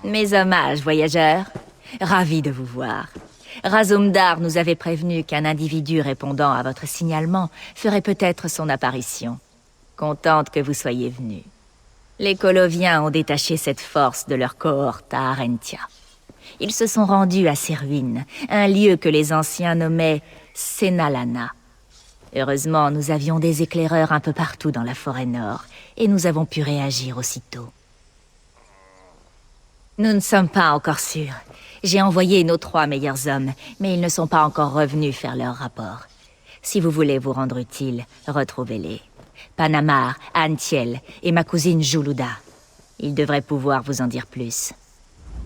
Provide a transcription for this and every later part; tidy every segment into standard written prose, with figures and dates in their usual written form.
Mes hommages, voyageurs. Ravi de vous voir. Razumdar nous avait prévenu qu'un individu répondant à votre signalement ferait peut-être son apparition. Contente que vous soyez venus. Les Coloviens ont détaché cette force de leur cohorte à Arentia. Ils se sont rendus à ces ruines, un lieu que les anciens nommaient Senalana. Heureusement, nous avions des éclaireurs un peu partout dans la forêt nord, et nous avons pu réagir aussitôt. Nous ne sommes pas encore sûrs. J'ai envoyé nos 3 meilleurs hommes, mais ils ne sont pas encore revenus faire leur rapport. Si vous voulez vous rendre utile, retrouvez-les. Panamar, Antiel et ma cousine Juluda. Ils devraient pouvoir vous en dire plus.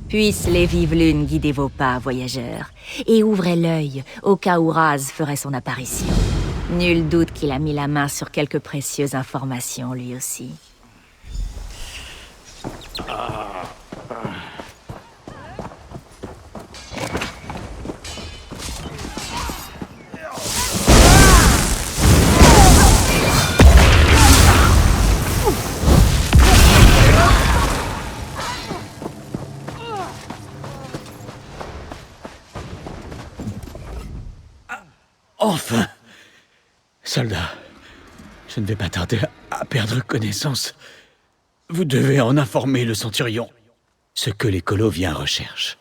Puissent les vives lunes guider vos pas, voyageurs, et ouvrez l'œil au cas où Raz ferait son apparition. Nul doute qu'il a mis la main sur quelques précieuses informations, lui aussi. Enfin! Soldat, je ne vais pas tarder à perdre connaissance. Vous devez en informer le centurion. Ce que les Coloviens recherchent.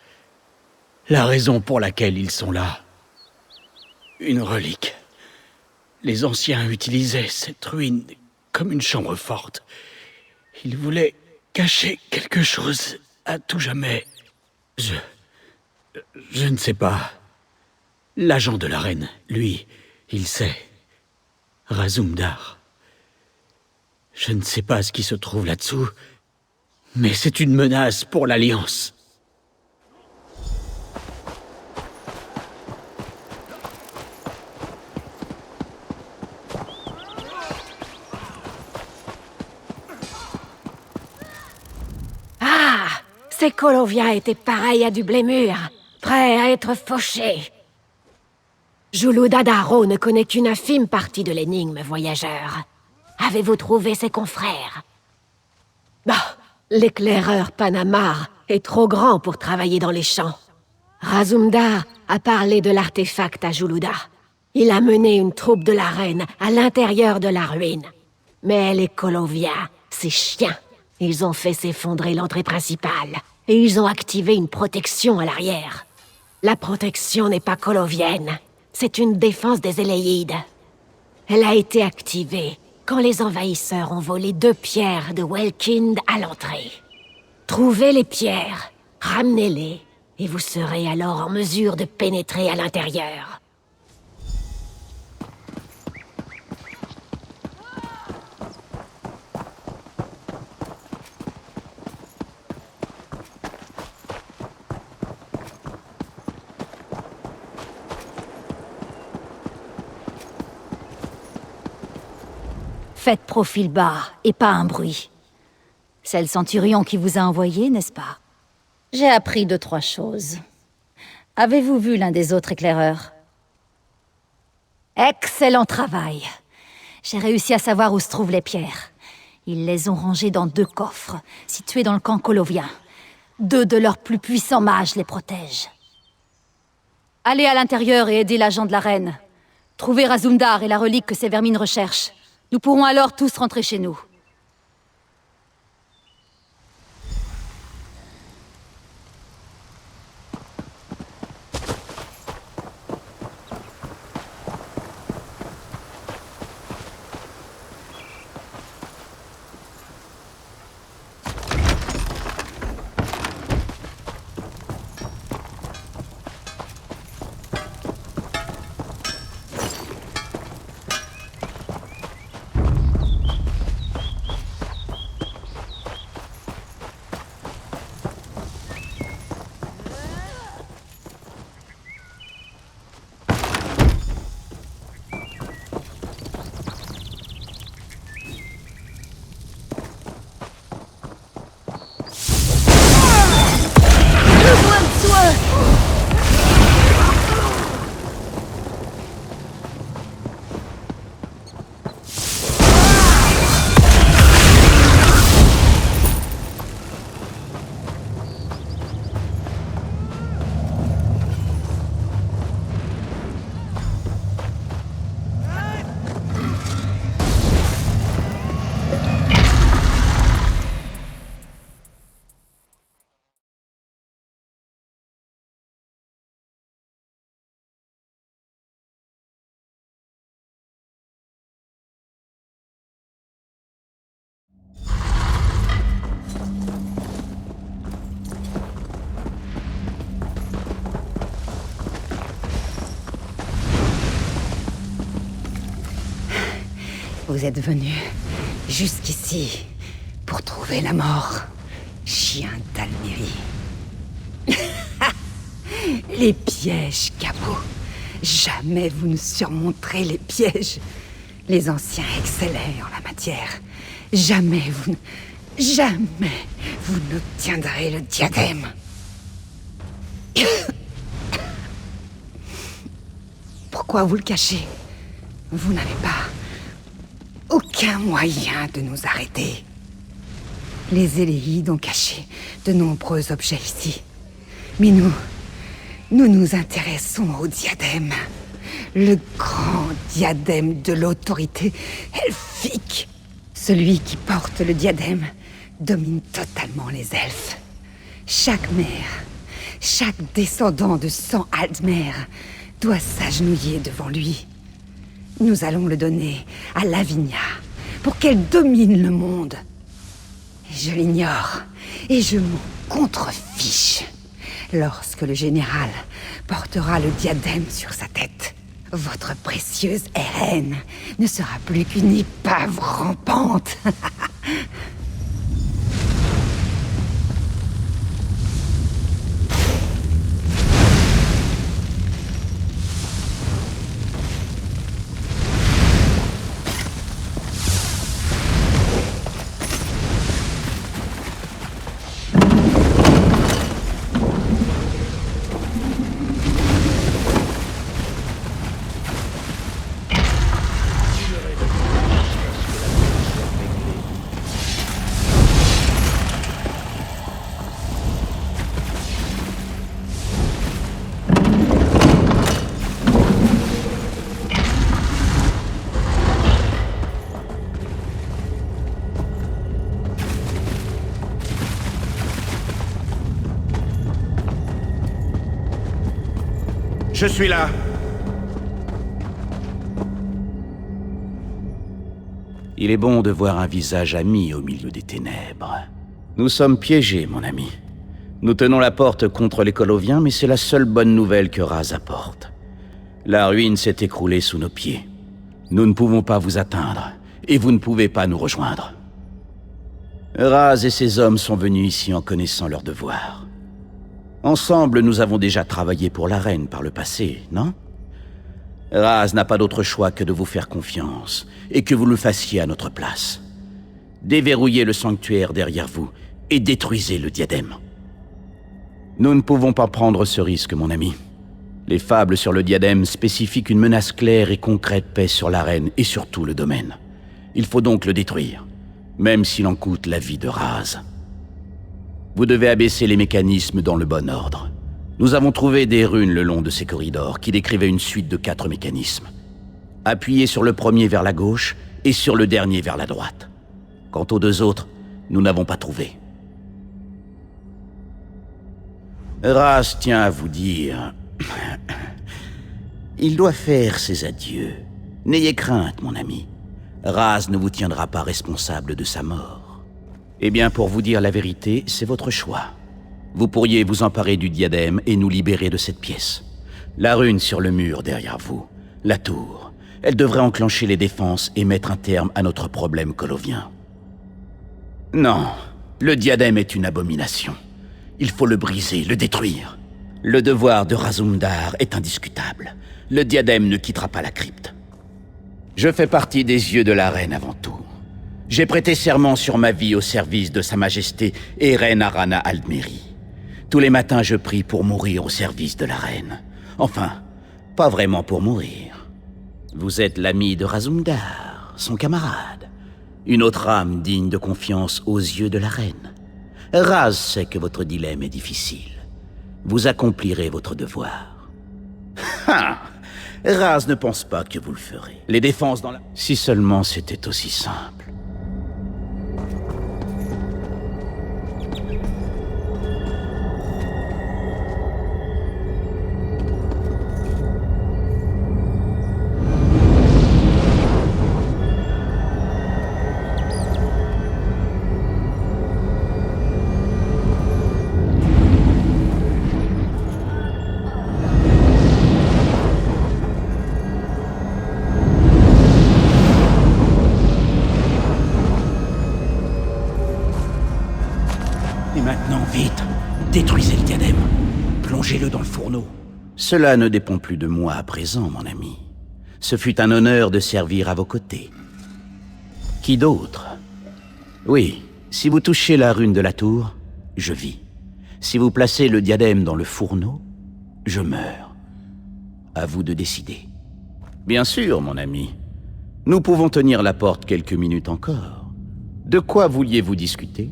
La raison pour laquelle ils sont là. Une relique. Les anciens utilisaient cette ruine comme une chambre forte. Ils voulaient cacher quelque chose à tout jamais. Je ne sais pas. L'agent de la reine, lui, il sait. Razumdar. Je ne sais pas ce qui se trouve là-dessous, mais c'est une menace pour l'Alliance. Ah! Ces Coloviens étaient pareils à du blé mûr, prêts à être fauchés. Juluda Daro ne connaît qu'une infime partie de l'énigme, voyageur. Avez-vous trouvé ses confrères? Bah, l'éclaireur Panamar est trop grand pour travailler dans les champs. Razumdar a parlé de l'artefact à Juluda. Il a mené une troupe de la reine à l'intérieur de la ruine. Mais les Coloviens, ces chiens, ils ont fait s'effondrer l'entrée principale. Et ils ont activé une protection à l'arrière. La protection n'est pas colovienne. C'est une défense des Éléides. Elle a été activée quand les envahisseurs ont volé 2 pierres de Welkind à l'entrée. Trouvez les pierres, ramenez-les, et vous serez alors en mesure de pénétrer à l'intérieur. Faites profil bas et pas un bruit. C'est le centurion qui vous a envoyé, n'est-ce pas? J'ai appris 2-3 choses. Avez-vous vu l'un des autres éclaireurs? Excellent travail. J'ai réussi à savoir où se trouvent les pierres. Ils les ont rangées dans 2 coffres, situés dans le camp colovien. 2 de leurs plus puissants mages les protègent. Allez à l'intérieur et aidez l'agent de la reine. Trouvez Razumdar et la relique que ces vermines recherchent. Nous pourrons alors tous rentrer chez nous. Vous êtes venu jusqu'ici pour trouver la mort, chien d'Almérie. Les pièges, Capot. Jamais vous ne surmonterez les pièges. Les anciens excellaient en la matière. Jamais vous n'obtiendrez le diadème. Pourquoi vous le cachez? Vous n'avez pas aucun moyen de nous arrêter. Les Éléides ont caché de nombreux objets ici. Mais nous nous intéressons au diadème. Le grand diadème de l'autorité elfique. Celui qui porte le diadème domine totalement les elfes. Chaque mère, chaque descendant de sang Aldmer doit s'agenouiller devant lui. Nous allons le donner à Lavinia pour qu'elle domine le monde. Je l'ignore et je m'en contrefiche. Lorsque le général portera le diadème sur sa tête, votre précieuse Eren ne sera plus qu'une épave rampante. Je suis là. Il est bon de voir un visage ami au milieu des ténèbres. Nous sommes piégés, mon ami. Nous tenons la porte contre les Coloviens, mais c'est la seule bonne nouvelle que Raz apporte. La ruine s'est écroulée sous nos pieds. Nous ne pouvons pas vous atteindre, et vous ne pouvez pas nous rejoindre. Raz et ses hommes sont venus ici en connaissant leur devoir. Ensemble, nous avons déjà travaillé pour la reine par le passé, non? Raz n'a pas d'autre choix que de vous faire confiance, et que vous le fassiez à notre place. Déverrouillez le sanctuaire derrière vous, et détruisez le diadème. Nous ne pouvons pas prendre ce risque, mon ami. Les fables sur le diadème spécifient qu'une menace claire et concrète pèse sur la reine et sur tout le domaine. Il faut donc le détruire, même s'il en coûte la vie de Raz. Vous devez abaisser les mécanismes dans le bon ordre. Nous avons trouvé des runes le long de ces corridors qui décrivaient une suite de 4 mécanismes. Appuyez sur le premier vers la gauche et sur le dernier vers la droite. Quant aux 2 autres, nous n'avons pas trouvé. Raz tient à vous dire... Il doit faire ses adieux. N'ayez crainte, mon ami. Raz ne vous tiendra pas responsable de sa mort. Eh bien, pour vous dire la vérité, c'est votre choix. Vous pourriez vous emparer du diadème et nous libérer de cette pièce. La rune sur le mur derrière vous, la tour, elle devrait enclencher les défenses et mettre un terme à notre problème colovien. Non, le diadème est une abomination. Il faut le briser, le détruire. Le devoir de Razumdar est indiscutable. Le diadème ne quittera pas la crypte. Je fais partie des yeux de la reine avant tout. J'ai prêté serment sur ma vie au service de Sa Majesté Eren Arana Aldmeri. Tous les matins, je prie pour mourir au service de la reine. Enfin, pas vraiment pour mourir. Vous êtes l'ami de Razumdar, son camarade. Une autre âme digne de confiance aux yeux de la reine. Raz sait que votre dilemme est difficile. Vous accomplirez votre devoir. Raz ne pense pas que vous le ferez. Les défenses dans la... Si seulement c'était aussi simple. maintenant, vite. Détruisez le diadème. Plongez-le dans le fourneau. Cela ne dépend plus de moi à présent, mon ami. Ce fut un honneur de servir à vos côtés. Qui d'autre? Oui, si vous touchez la rune de la tour, je vis. Si vous placez le diadème dans le fourneau, je meurs. À vous de décider. Bien sûr, mon ami. Nous pouvons tenir la porte quelques minutes encore. De quoi vouliez-vous discuter?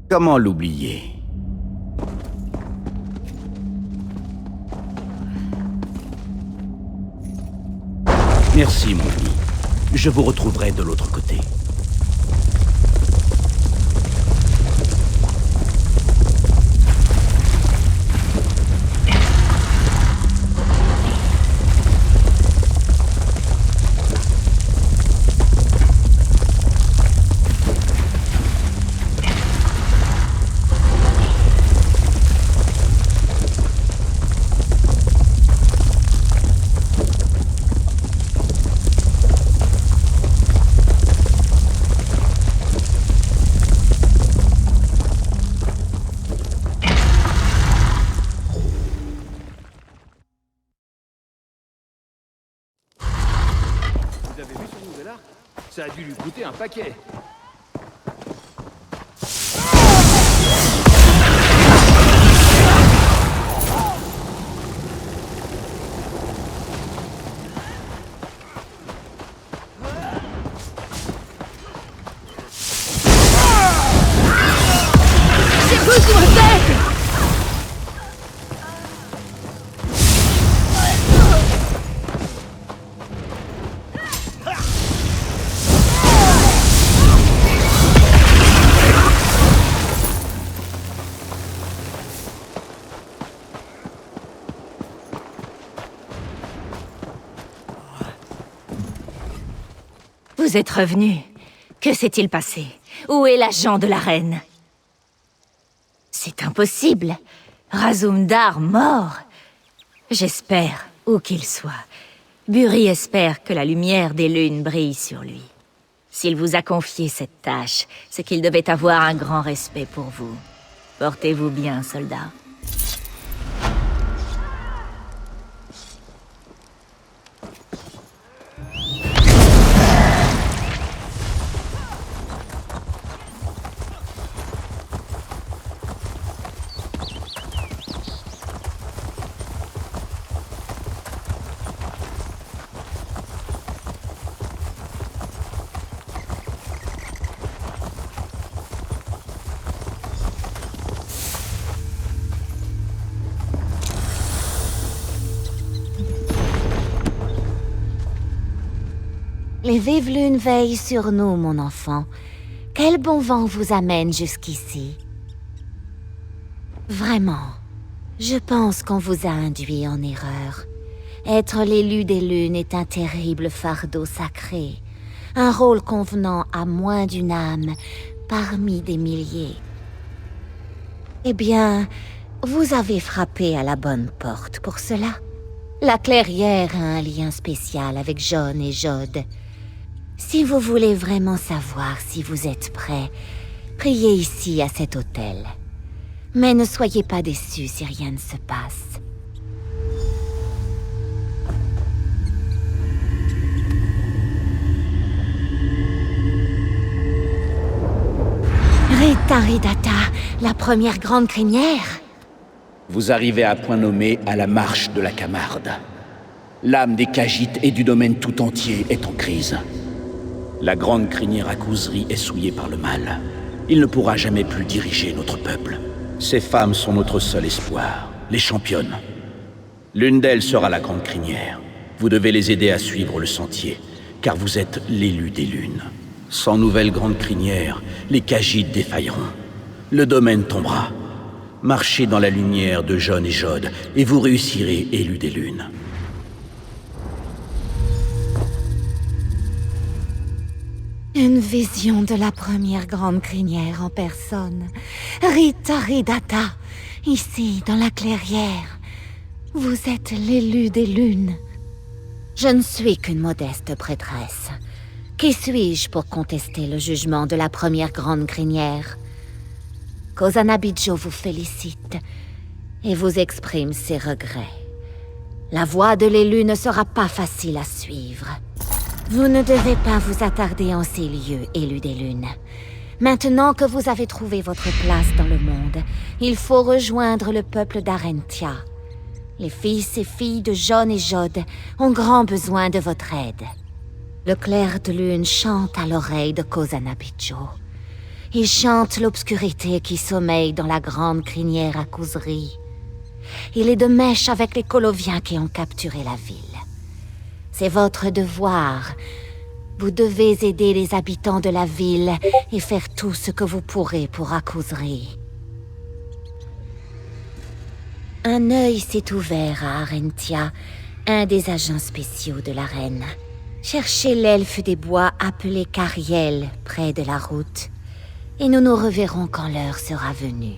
Comment l'oublier? Merci, mon ami. Je vous retrouverai de l'autre côté. Vous avez vu ce nouvel arc? Ça a dû lui coûter un paquet. J'ai besoin d'aide! Vous êtes revenu. Que s'est-il passé? Où est l'agent de la reine? C'est impossible. Razumdar mort. J'espère, où qu'il soit. Buri espère que la lumière des lunes brille sur lui. S'il vous a confié cette tâche, c'est qu'il devait avoir un grand respect pour vous. Portez-vous bien, soldat. Les vives lunes veillent sur nous, mon enfant. Quel bon vent vous amène jusqu'ici? Vraiment, je pense qu'on vous a induit en erreur. Être l'élu des lunes est un terrible fardeau sacré, un rôle convenant à moins d'une âme parmi des milliers. Eh bien, vous avez frappé à la bonne porte pour cela. La clairière a un lien spécial avec Jon et Jod. Si vous voulez vraiment savoir si vous êtes prêts, priez ici à cet hôtel. Mais ne soyez pas déçus si rien ne se passe. Ritaridata, la première grande crinière. Vous arrivez à point nommé à la marche de la Camarde. L'âme des Khajiits et du domaine tout entier est en crise. La grande crinière Akuzri est souillée par le mal. Il ne pourra jamais plus diriger notre peuple. Ces femmes sont notre seul espoir, les championnes. L'une d'elles sera la grande crinière. Vous devez les aider à suivre le sentier, car vous êtes l'élu des lunes. Sans nouvelle grande crinière, les Khajiits défailleront. Le domaine tombera. Marchez dans la lumière de Jon et Jod, et vous réussirez, élu des lunes. Une vision de la première grande crinière en personne. Ritaridata, ici, dans la clairière. Vous êtes l'élu des lunes. Je ne suis qu'une modeste prêtresse. Qui suis-je pour contester le jugement de la première grande crinière? Kozanabijo vous félicite et vous exprime ses regrets. La voie de l'élu ne sera pas facile à suivre. Vous ne devez pas vous attarder en ces lieux, élu des lunes. Maintenant que vous avez trouvé votre place dans le monde, il faut rejoindre le peuple d'Arentia. Les fils et filles de Jon et Jod ont grand besoin de votre aide. Le clair de lune chante à l'oreille de Kozanabijo. Il chante l'obscurité qui sommeille dans la grande crinière à causerie. Il est de mèche avec les Coloviens qui ont capturé la ville. C'est votre devoir. Vous devez aider les habitants de la ville et faire tout ce que vous pourrez pour Akuzri. Un œil s'est ouvert à Arentia, un des agents spéciaux de la reine. Cherchez l'elfe des bois appelé Cariel, près de la route, et nous nous reverrons quand l'heure sera venue.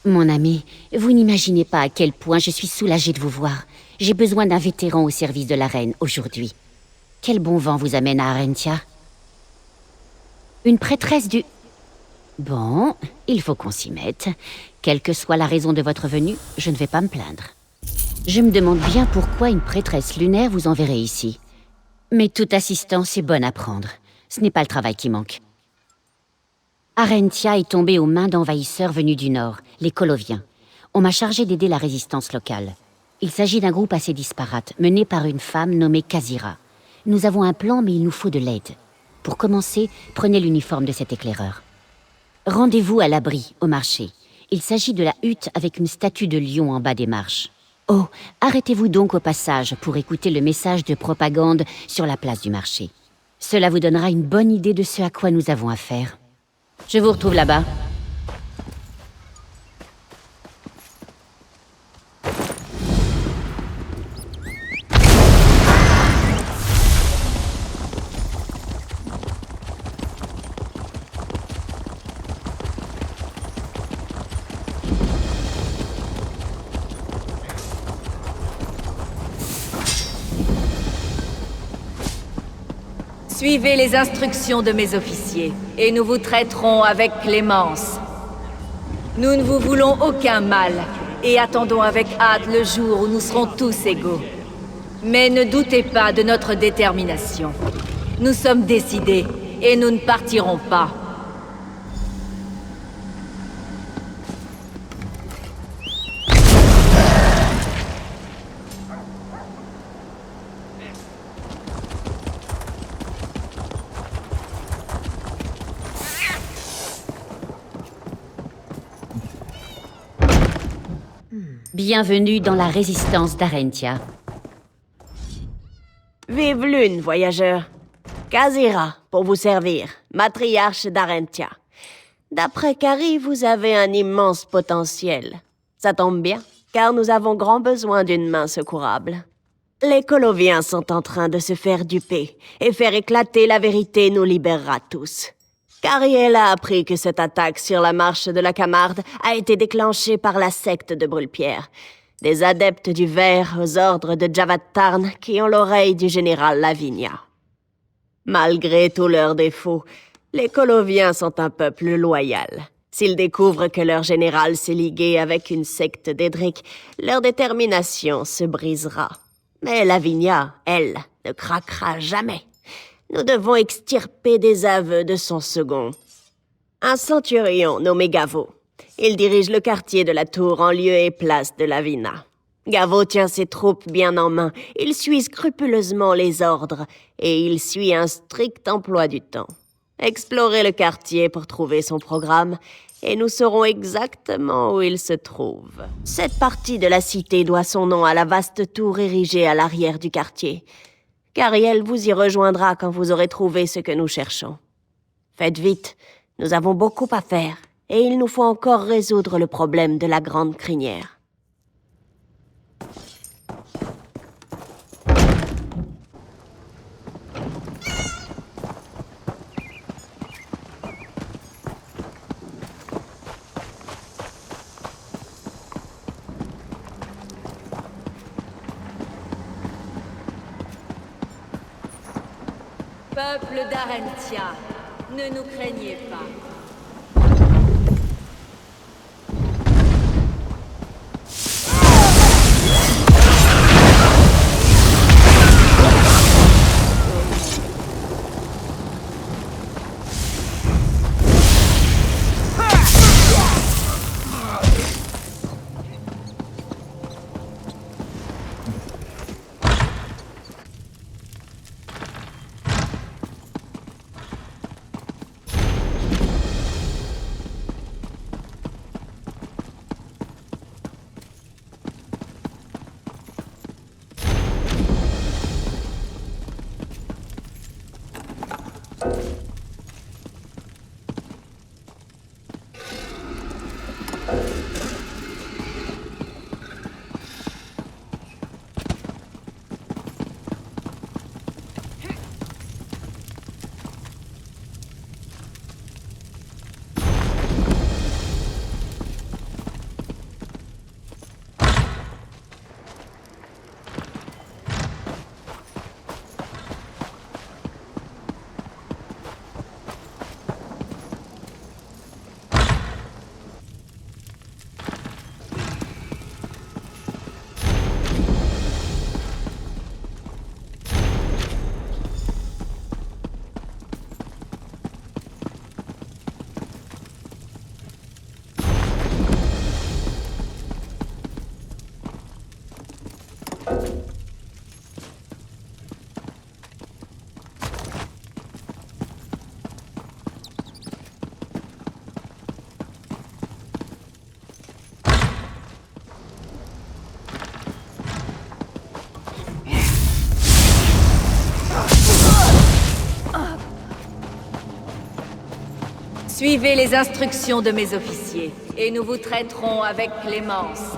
Mon ami, vous n'imaginez pas à quel point je suis soulagée de vous voir. J'ai besoin d'un vétéran au service de la reine aujourd'hui. Quel bon vent vous amène à Arentia? Une prêtresse du... Bon, il faut qu'on s'y mette. Quelle que soit la raison de votre venue, je ne vais pas me plaindre. Je me demande bien pourquoi une prêtresse lunaire vous enverrait ici. Mais toute assistance est bonne à prendre. Ce n'est pas le travail qui manque. Arentia est tombée aux mains d'envahisseurs venus du nord, les Coloviens. On m'a chargé d'aider la résistance locale. Il s'agit d'un groupe assez disparate, mené par une femme nommée Kazira. Nous avons un plan, mais il nous faut de l'aide. Pour commencer, prenez l'uniforme de cet éclaireur. Rendez-vous à l'abri, au marché. Il s'agit de la hutte avec une statue de lion en bas des marches. Oh, arrêtez-vous donc au passage pour écouter le message de propagande sur la place du marché. Cela vous donnera une bonne idée de ce à quoi nous avons affaire. Je vous retrouve là-bas. Suivez les instructions de mes officiers, et nous vous traiterons avec clémence. Nous ne vous voulons aucun mal, et attendons avec hâte le jour où nous serons tous égaux. Mais ne doutez pas de notre détermination. Nous sommes décidés, et nous ne partirons pas. Bienvenue dans la résistance d'Arentia. Vive lune, voyageurs. Kazira, pour vous servir, matriarche d'Arentia. D'après Kari, vous avez un immense potentiel. Ça tombe bien, car nous avons grand besoin d'une main secourable. Les Coloviens sont en train de se faire duper, et faire éclater la vérité nous libérera tous. Cariel a appris que cette attaque sur la marche de la Camarde a été déclenchée par la secte de Brûle-Pierre, des adeptes du verre aux ordres de Javad Tarn qui ont l'oreille du général Lavinia. Malgré tous leurs défauts, les Coloviens sont un peuple loyal. S'ils découvrent que leur général s'est ligué avec une secte d'Edric, leur détermination se brisera. Mais Lavinia, elle, ne craquera jamais. Nous devons extirper des aveux de son second. Un centurion nommé Gavo. Il dirige le quartier de la Tour en lieu et place de Lavina. Gavo tient ses troupes bien en main. Il suit scrupuleusement les ordres et il suit un strict emploi du temps. Explorez le quartier pour trouver son programme et nous saurons exactement où il se trouve. Cette partie de la cité doit son nom à la vaste tour érigée à l'arrière du quartier. Cariel vous y rejoindra quand vous aurez trouvé ce que nous cherchons. Faites vite, nous avons beaucoup à faire et il nous faut encore résoudre le problème de la grande crinière. Peuple d'Arentia, ne nous craignez pas. Suivez les instructions de mes officiers, et nous vous traiterons avec clémence.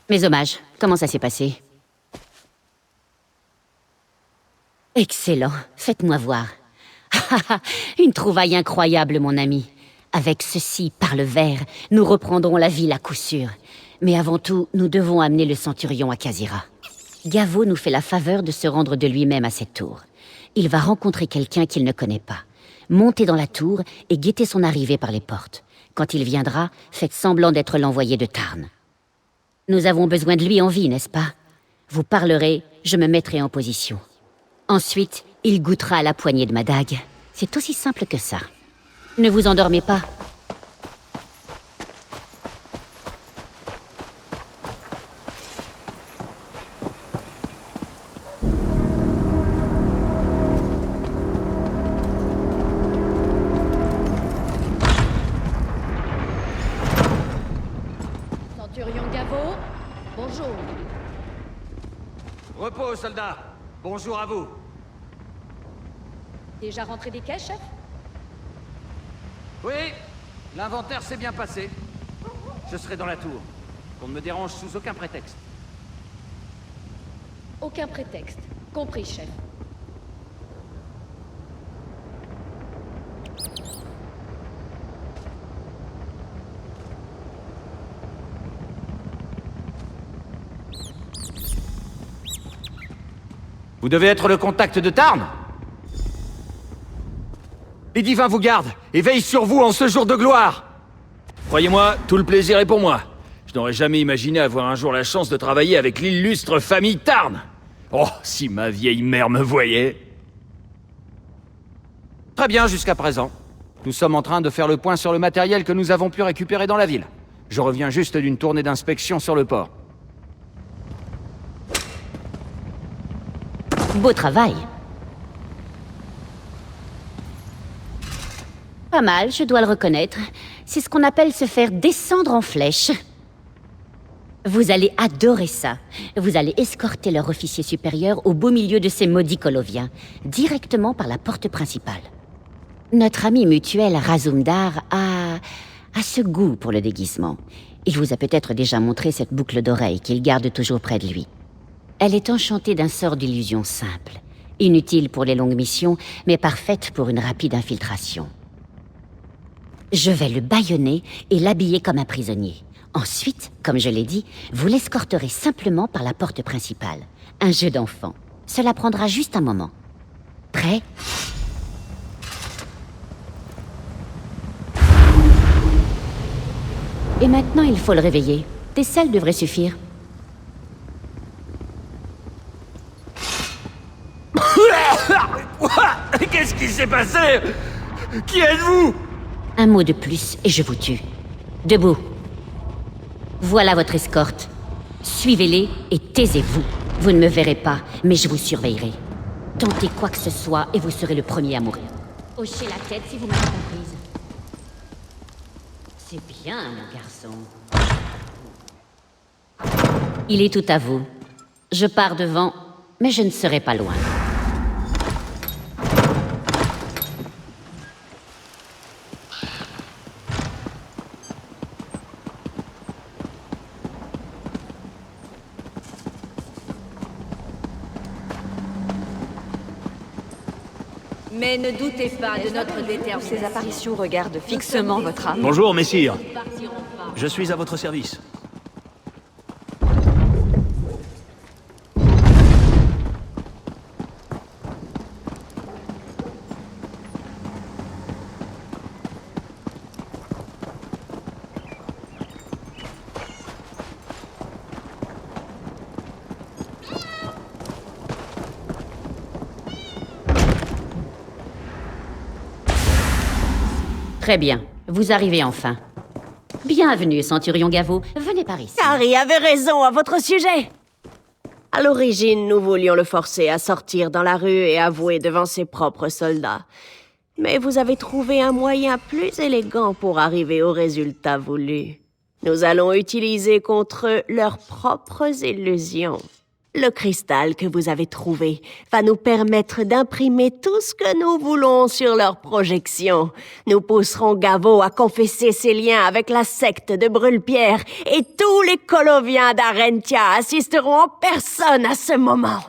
Mes hommages, comment ça s'est passé? Excellent, faites-moi voir. Une trouvaille incroyable, mon ami. Avec ceci, par le verre, nous reprendrons la ville à coup sûr. Mais avant tout, nous devons amener le centurion à Khazira. Gavo nous fait la faveur de se rendre de lui-même à cette tour. Il va rencontrer quelqu'un qu'il ne connaît pas. Montez dans la tour et guettez son arrivée par les portes. Quand il viendra, faites semblant d'être l'envoyé de Tarn. Nous avons besoin de lui en vie, n'est-ce pas? Vous parlerez, je me mettrai en position. Ensuite, il goûtera à la poignée de ma dague. C'est aussi simple que ça. Ne vous endormez pas. Centurion Gavo, bonjour. Repos, soldats. Bonjour à vous. Déjà rentré des caisses, chef? Oui, l'inventaire s'est bien passé. Je serai dans la tour. Qu'on ne me dérange sous aucun prétexte. Aucun prétexte. Compris, chef. Vous devez être le contact de Tarn? Les divins vous gardent et veillent sur vous en ce jour de gloire. Croyez-moi, tout le plaisir est pour moi. Je n'aurais jamais imaginé avoir un jour la chance de travailler avec l'illustre famille Tarn. Oh, si ma vieille mère me voyait. Très bien jusqu'à présent. Nous sommes en train de faire le point sur le matériel que nous avons pu récupérer dans la ville. Je reviens juste d'une tournée d'inspection sur le port. Beau travail. Pas mal, je dois le reconnaître. C'est ce qu'on appelle se faire descendre en flèche. Vous allez adorer ça. Vous allez escorter leur officier supérieur au beau milieu de ces maudits coloviens, directement par la porte principale. Notre ami mutuel Razumdar a ce goût pour le déguisement. Il vous a peut-être déjà montré cette boucle d'oreille qu'il garde toujours près de lui. Elle est enchantée d'un sort d'illusion simple, inutile pour les longues missions, mais parfaite pour une rapide infiltration. Je vais le bâillonner et l'habiller comme un prisonnier. Ensuite, comme je l'ai dit, vous l'escorterez simplement par la porte principale. Un jeu d'enfant. Cela prendra juste un moment. Prêt ? Et maintenant, il faut le réveiller. Des selles devraient suffire. Qu'est-ce qui s'est passé? Qui êtes-vous? Un mot de plus et je vous tue. Debout. Voilà votre escorte. Suivez-les et taisez-vous. Vous ne me verrez pas, mais je vous surveillerai. Tentez quoi que ce soit et vous serez le premier à mourir. Hochez la tête si vous m'avez comprise. C'est bien, mon garçon. Il est tout à vous. Je pars devant, mais je ne serai pas loin. Mais ne doutez pas de notre détermination. Ces apparitions regardent fixement votre âme. Bonjour, messire. Je suis à votre service. Très bien, vous arrivez enfin. Bienvenue, Centurion Gavo. Venez par ici. Harry avait raison à votre sujet. À l'origine, nous voulions le forcer à sortir dans la rue et avouer devant ses propres soldats. Mais vous avez trouvé un moyen plus élégant pour arriver au résultat voulu. Nous allons utiliser contre eux leurs propres illusions. Le cristal que vous avez trouvé va nous permettre d'imprimer tout ce que nous voulons sur leur projection. Nous pousserons Gavo à confesser ses liens avec la secte de Brûle-Pierre et tous les coloviens d'Arentia assisteront en personne à ce moment.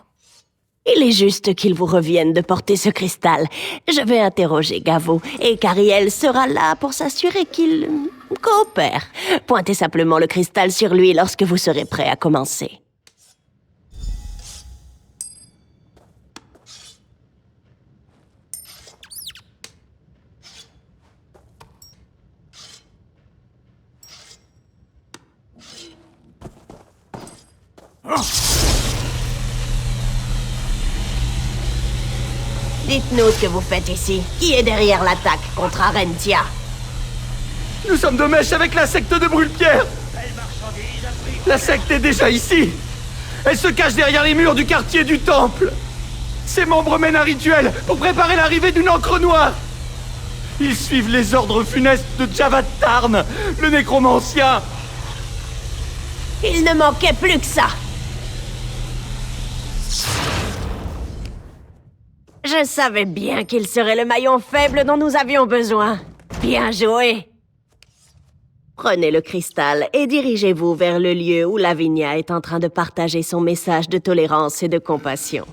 Il est juste qu'il vous revienne de porter ce cristal. Je vais interroger Gavo et Cariel sera là pour s'assurer qu'il coopère. Pointez simplement le cristal sur lui lorsque vous serez prêt à commencer. Dites-nous ce que vous faites ici. Qui est derrière l'attaque contre Arentia? Nous sommes de mèche avec la secte de Brûle-Pierre. La secte est déjà ici. Elle se cache derrière les murs du quartier du Temple. Ses membres mènent un rituel pour préparer l'arrivée d'une encre noire. Ils suivent les ordres funestes de Javad Tarn, le nécromancien. Il ne manquait plus que ça. Je savais bien qu'il serait le maillon faible dont nous avions besoin. Bien joué. Prenez le cristal et dirigez-vous vers le lieu où Lavinia est en train de partager son message de tolérance et de compassion.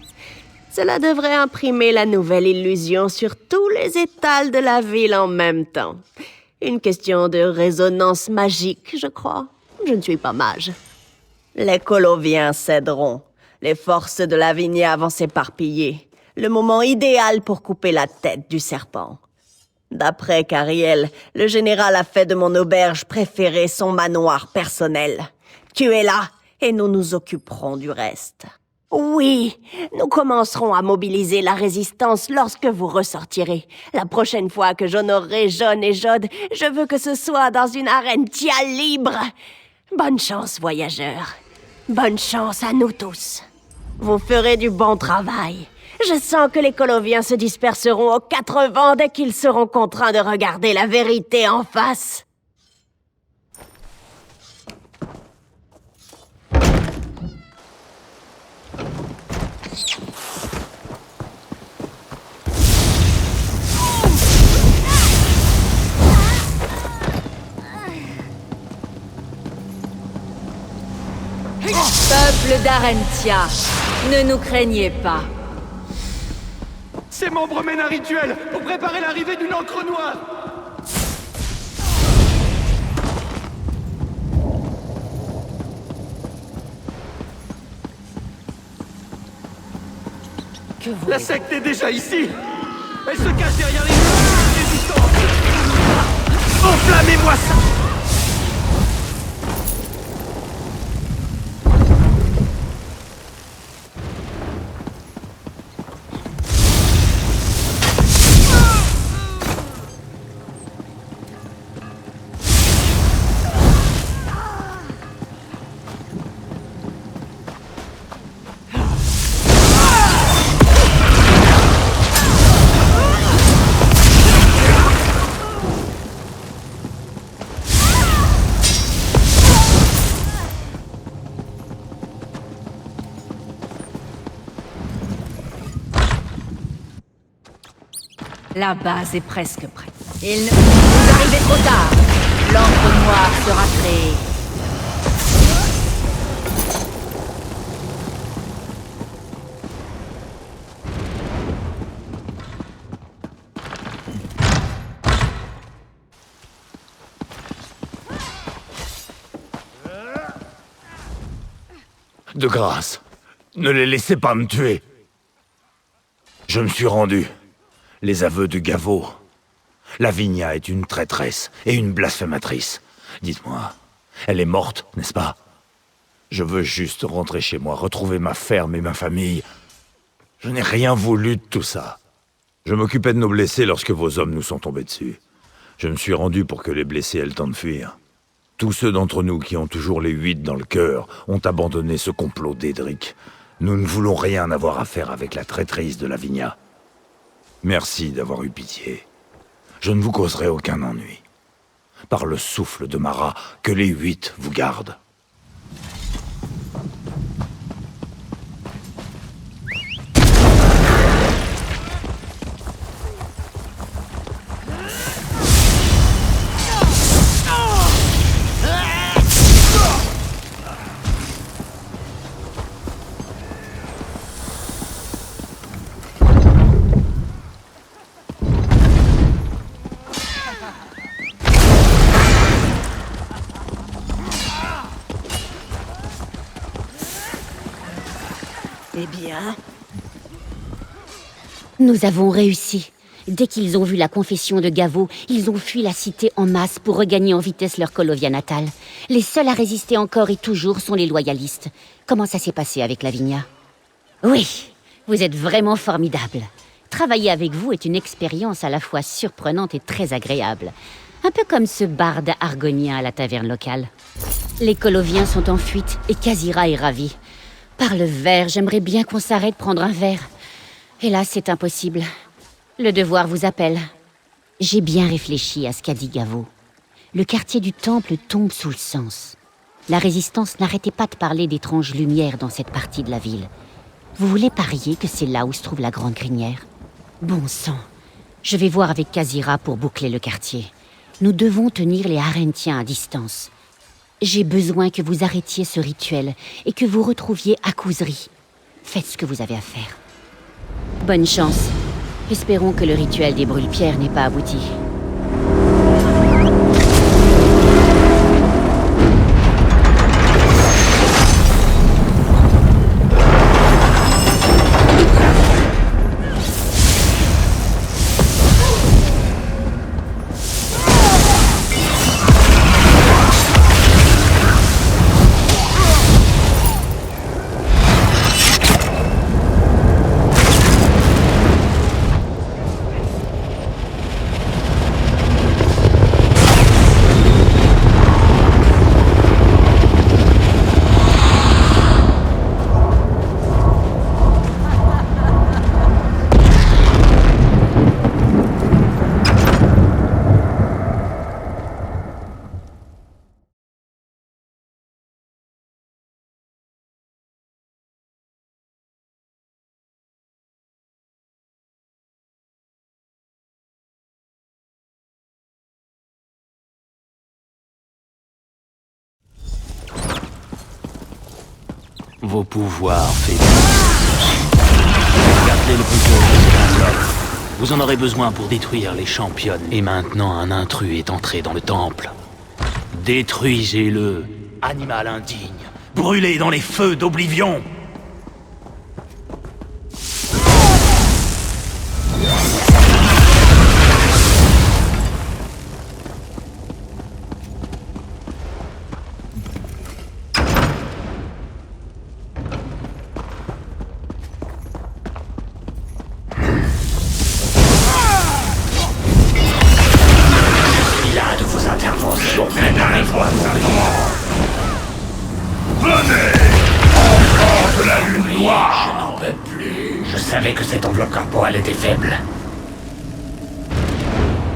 Cela devrait imprimer la nouvelle illusion sur tous les étals de la ville en même temps. Une question de résonance magique, je crois. Je ne suis pas mage. Les Coloviens céderont. Les forces de Lavinia vont s'éparpiller. Le moment idéal pour couper la tête du serpent. D'après Cariel, le général a fait de mon auberge préférée son manoir personnel. Tuez-la et nous nous occuperons du reste. Oui, nous commencerons à mobiliser la résistance lorsque vous ressortirez. La prochaine fois que j'honorerai John et Jod, je veux que ce soit dans une Arentia libre. Bonne chance, voyageurs. Bonne chance à nous tous. Vous ferez du bon travail. Je sens que les Coloviens se disperseront aux quatre vents dès qu'ils seront contraints de regarder la vérité en face. Peuple d'Arentia, ne nous craignez pas. Ses membres mènent un rituel pour préparer l'arrivée d'une encre noire. La secte est déjà ici. Elle se cache derrière les murs du temple. Enflammez-moi ça. La base est presque prête. Vous arrivez trop tard. L'encre noire sera créée. De grâce, ne les laissez pas me tuer. Je me suis rendu. Les aveux de Gavo. Lavinia est une traîtresse et une blasphématrice. Dites-moi, elle est morte, n'est-ce pas? Je veux juste rentrer chez moi, retrouver ma ferme et ma famille. Je n'ai rien voulu de tout ça. Je m'occupais de nos blessés lorsque vos hommes nous sont tombés dessus. Je me suis rendu pour que les blessés aient le temps de fuir. Tous ceux d'entre nous qui ont toujours les 8 dans le cœur ont abandonné ce complot d'Edric. Nous ne voulons rien avoir à faire avec la traîtrise de Lavinia. Merci d'avoir eu pitié. Je ne vous causerai aucun ennui. Par le souffle de Mara, que les 8 vous gardent. Eh bien... Nous avons réussi. Dès qu'ils ont vu la confession de Gavo, ils ont fui la cité en masse pour regagner en vitesse leur Colovia natale. Les seuls à résister encore et toujours sont les loyalistes. Comment ça s'est passé avec Lavinia? Oui, vous êtes vraiment formidable. Travailler avec vous est une expérience à la fois surprenante et très agréable. Un peu comme ce barde argonien à la taverne locale. Les Coloviens sont en fuite et Khazira est ravie. Par le verre, j'aimerais bien qu'on s'arrête prendre un verre. Hélas, c'est impossible. Le devoir vous appelle. J'ai bien réfléchi à ce qu'a dit Gavo. Le quartier du Temple tombe sous le sens. La Résistance n'arrêtait pas de parler d'étranges lumières dans cette partie de la ville. Vous voulez parier que c'est là où se trouve la Grande Crinière? Bon sang, je vais voir avec Khazira pour boucler le quartier. Nous devons tenir les Arrentiens à distance. J'ai besoin que vous arrêtiez ce rituel et que vous retrouviez Akuzri. Faites ce que vous avez à faire. Bonne chance. Espérons que le rituel des brûle-pierres n'ait pas abouti. Vos pouvoirs faibles. Gardez le bouton de cet homme. Vous en aurez besoin pour détruire les championnes. Et maintenant, un intrus est entré dans le temple. Détruisez-le, animal indigne. Brûlez dans les feux d'Oblivion. corporelle était faible.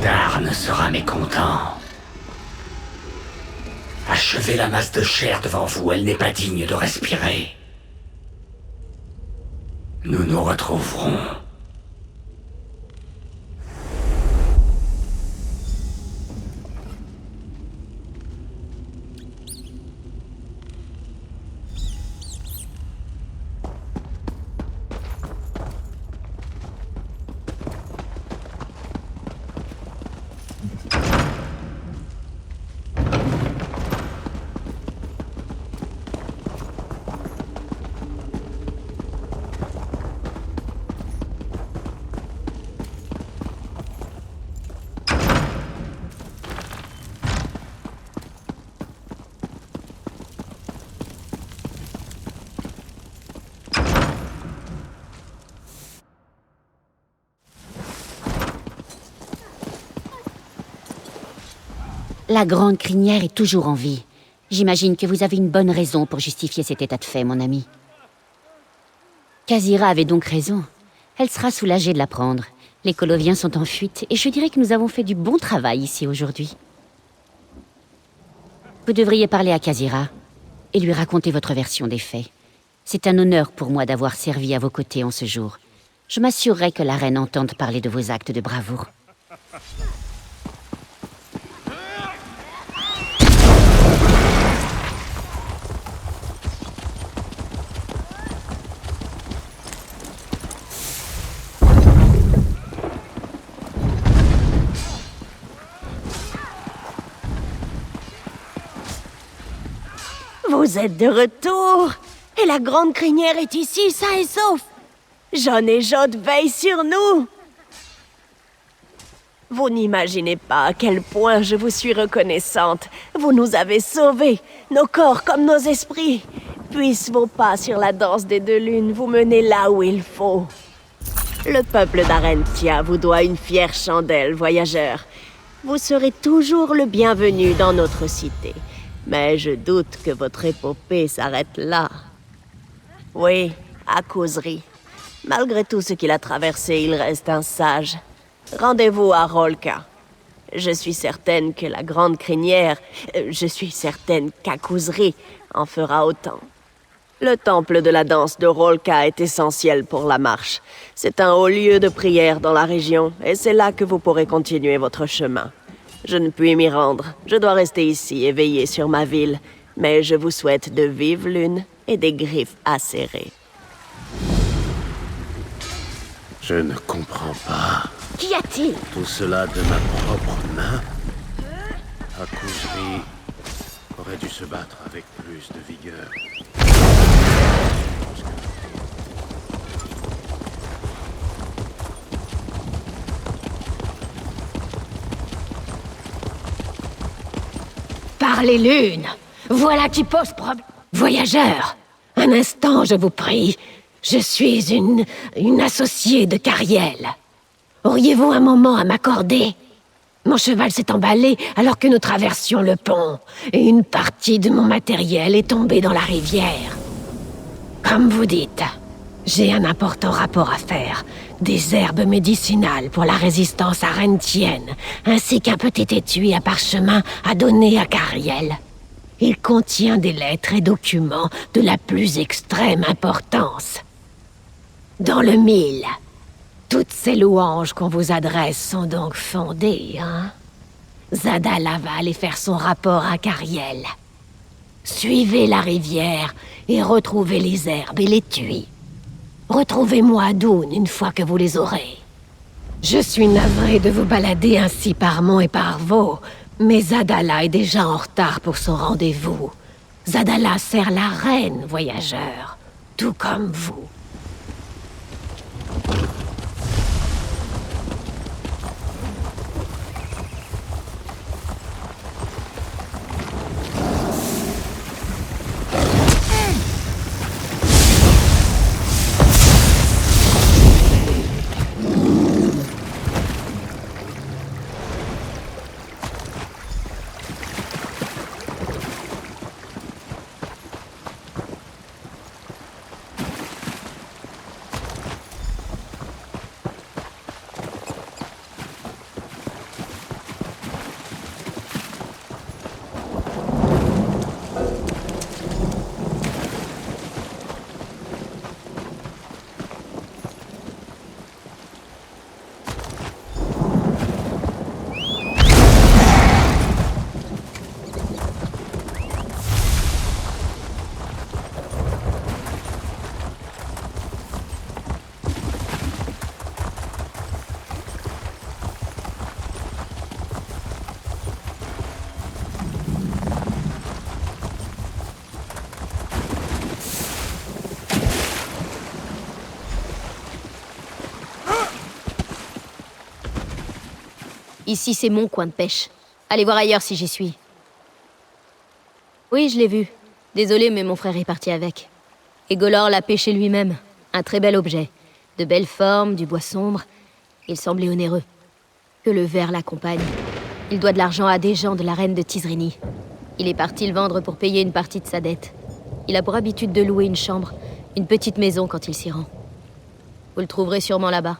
Darn sera mécontent. Achevez la masse de chair devant vous, elle n'est pas digne de respirer. Nous nous retrouverons. La Grande Crinière est toujours en vie. J'imagine que vous avez une bonne raison pour justifier cet état de fait, mon ami. Khazira avait donc raison. Elle sera soulagée de l'apprendre. Les Coloviens sont en fuite, et je dirais que nous avons fait du bon travail ici aujourd'hui. Vous devriez parler à Khazira et lui raconter votre version des faits. C'est un honneur pour moi d'avoir servi à vos côtés en ce jour. Je m'assurerai que la reine entende parler de vos actes de bravoure. Vous êtes de retour! Et la Grande Crinière est ici, sain et sauf! John et Jod veillent sur nous! Vous n'imaginez pas à quel point je vous suis reconnaissante. Vous nous avez sauvés, nos corps comme nos esprits. Puissent vos pas sur la danse des deux lunes vous mener là où il faut. Le peuple d'Arentia vous doit une fière chandelle, voyageur. Vous serez toujours le bienvenu dans notre cité. Mais je doute que votre épopée s'arrête là. Oui, à causerie. Malgré tout ce qu'il a traversé, il reste un sage. Rendez-vous à Rolka. Je suis certaine que la grande crinière... je suis certaine qu'Akuzri en fera autant. Le temple de la danse de Rolka est essentiel pour la marche. C'est un haut lieu de prière dans la région, et c'est là que vous pourrez continuer votre chemin. Je ne puis m'y rendre. Je dois rester ici et veiller sur ma ville. Mais je vous souhaite de vives lunes et des griffes acérées. Je ne comprends pas. Qu'y a-t-il? Tout cela de ma propre main. Akuzri aurait dû se battre avec plus de vigueur. Par les lunes! Voilà qui pose problème. Voyageur, un instant, je vous prie. Je suis une associée de Cariel. Auriez-vous un moment à m'accorder? Mon cheval s'est emballé alors que nous traversions le pont, et une partie de mon matériel est tombée dans la rivière. Comme vous dites, j'ai un important rapport à faire. Des herbes médicinales pour la résistance arentienne, ainsi qu'un petit étui à parchemin à donner à Cariel. Il contient des lettres et documents de la plus extrême importance. Dans le mille, toutes ces louanges qu'on vous adresse sont donc fondées, hein? Zadala va aller faire son rapport à Cariel. Suivez la rivière et retrouvez les herbes et l'étui. Retrouvez-moi à Dune une fois que vous les aurez. Je suis navrée de vous balader ainsi par Mont et par Vaux, mais Zadala est déjà en retard pour son rendez-vous. Zadala sert la reine, voyageur, tout comme vous. Ici, c'est mon coin de pêche. Allez voir ailleurs si j'y suis. Oui, je l'ai vu. Désolé, mais mon frère est parti avec. Et Golor l'a pêché lui-même. Un très bel objet. De belles formes, du bois sombre. Il semblait onéreux. Que le ver l'accompagne. Il doit de l'argent à des gens de la reine de Tizrini. Il est parti le vendre pour payer une partie de sa dette. Il a pour habitude de louer une chambre, une petite maison quand il s'y rend. Vous le trouverez sûrement là-bas.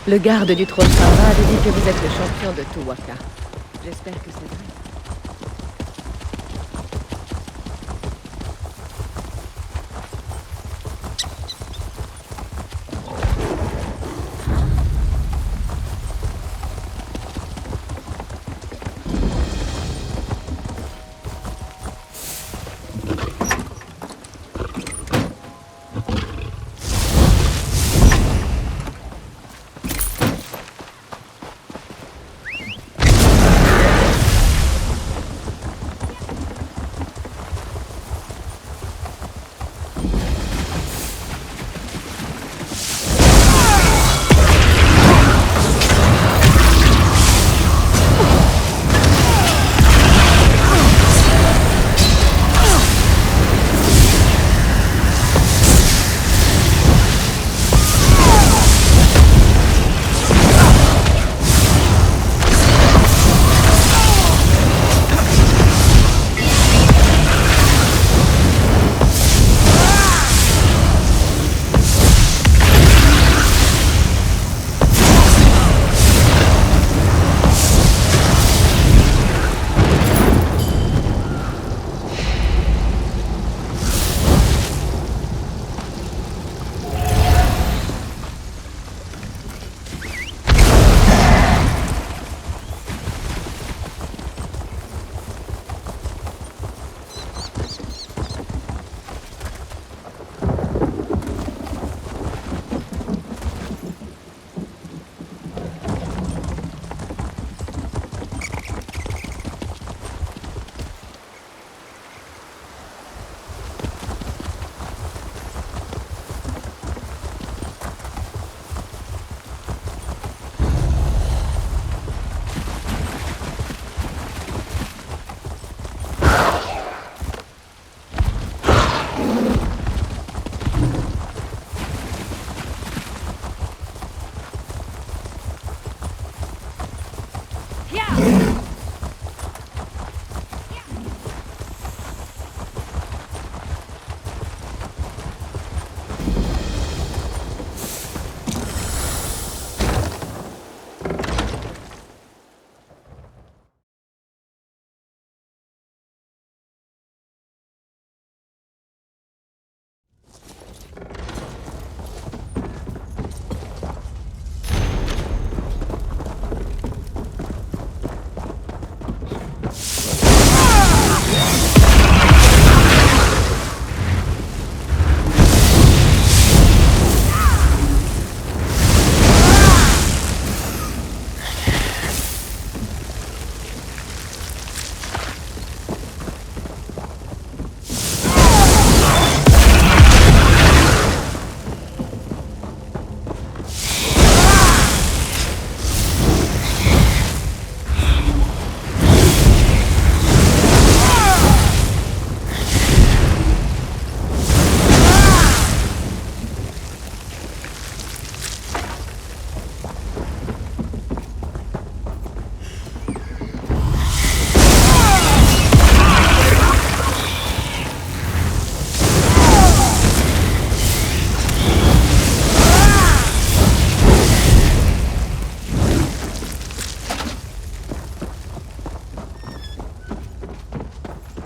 Le garde du trône Sarvad dit que vous êtes le champion de Tuwaka. J'espère que c'est vrai.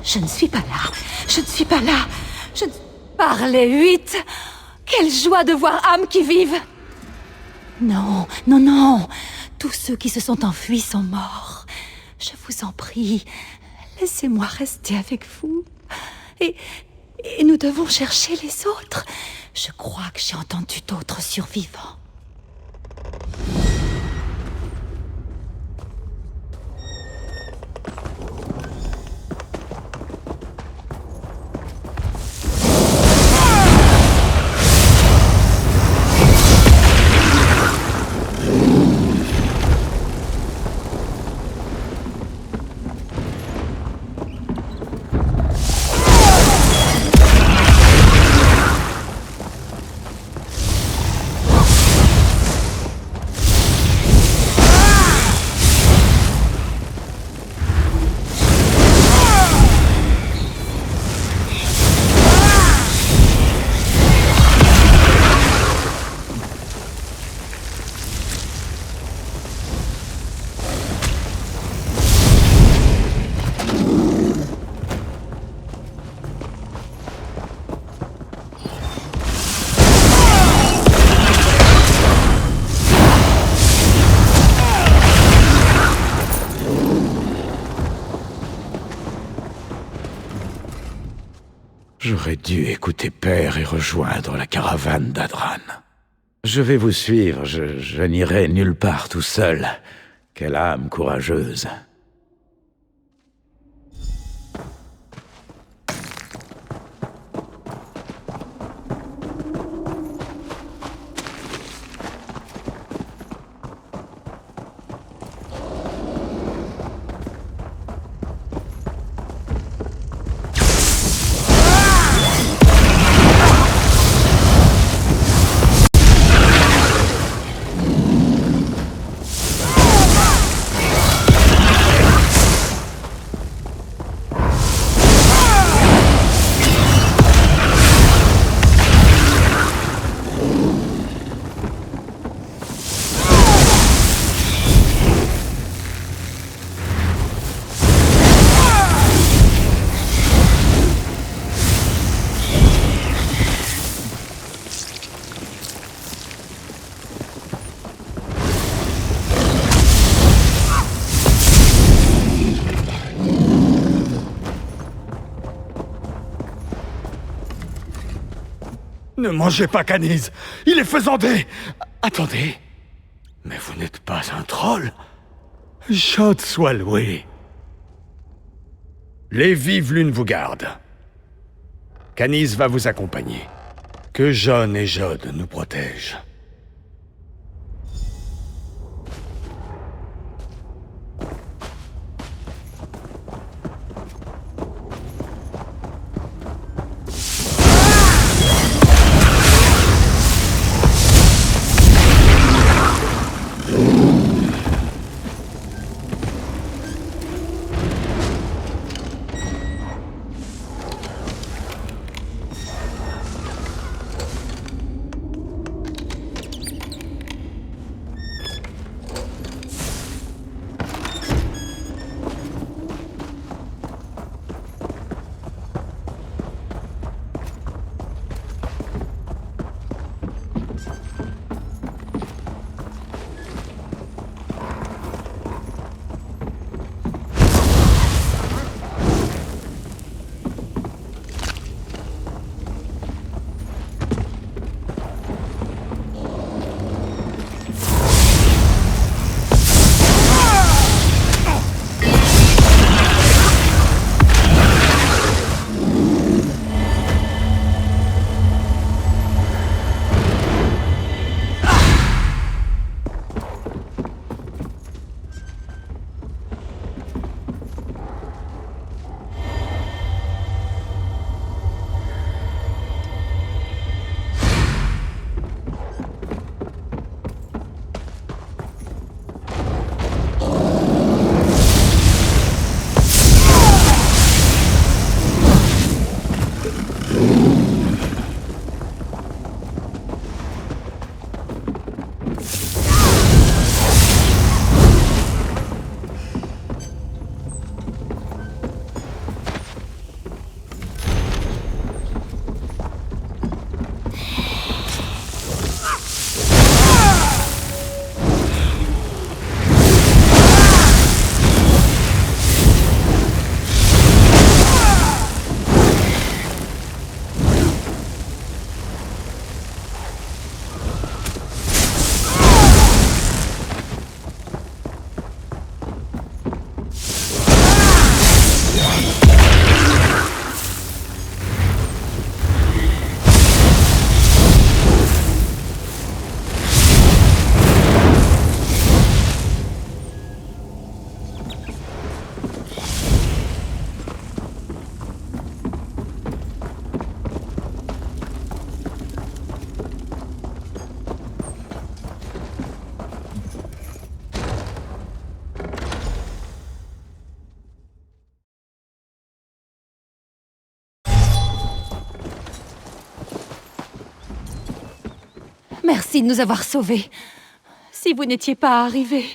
Je ne suis pas là. Je ne suis pas là. Je ne... Par les 8! Quelle joie de voir âmes qui vivent! Non, non, non. Tous ceux qui se sont enfuis sont morts. Je vous en prie, laissez-moi rester avec vous. Et nous devons chercher les autres. Je crois que j'ai entendu d'autres survivants. J'aurais dû écouter Père et rejoindre la caravane d'Adran. Je vais vous suivre, je n'irai nulle part tout seul. Quelle âme courageuse. Ne mangez pas Canis. Il est faisandé. Attendez. Mais vous n'êtes pas un troll. Jod soit loué. Les vives lunes vous gardent. Canis va vous accompagner. Que Jon et Jod nous protègent. Merci de nous avoir sauvés. Si vous n'étiez pas arrivés...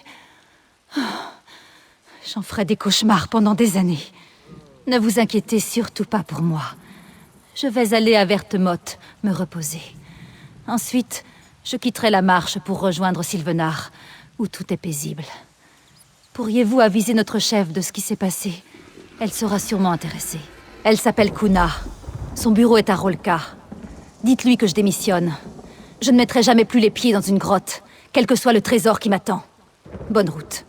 J'en ferais des cauchemars pendant des années. Ne vous inquiétez surtout pas pour moi. Je vais aller à Vertemotte, me reposer. Ensuite, je quitterai la marche pour rejoindre Sylvenar, où tout est paisible. Pourriez-vous aviser notre chef de ce qui s'est passé? Elle sera sûrement intéressée. Elle s'appelle Kuna. Son bureau est à Rolka. Dites-lui que je démissionne. Je ne mettrai jamais plus les pieds dans une grotte, quel que soit le trésor qui m'attend. Bonne route.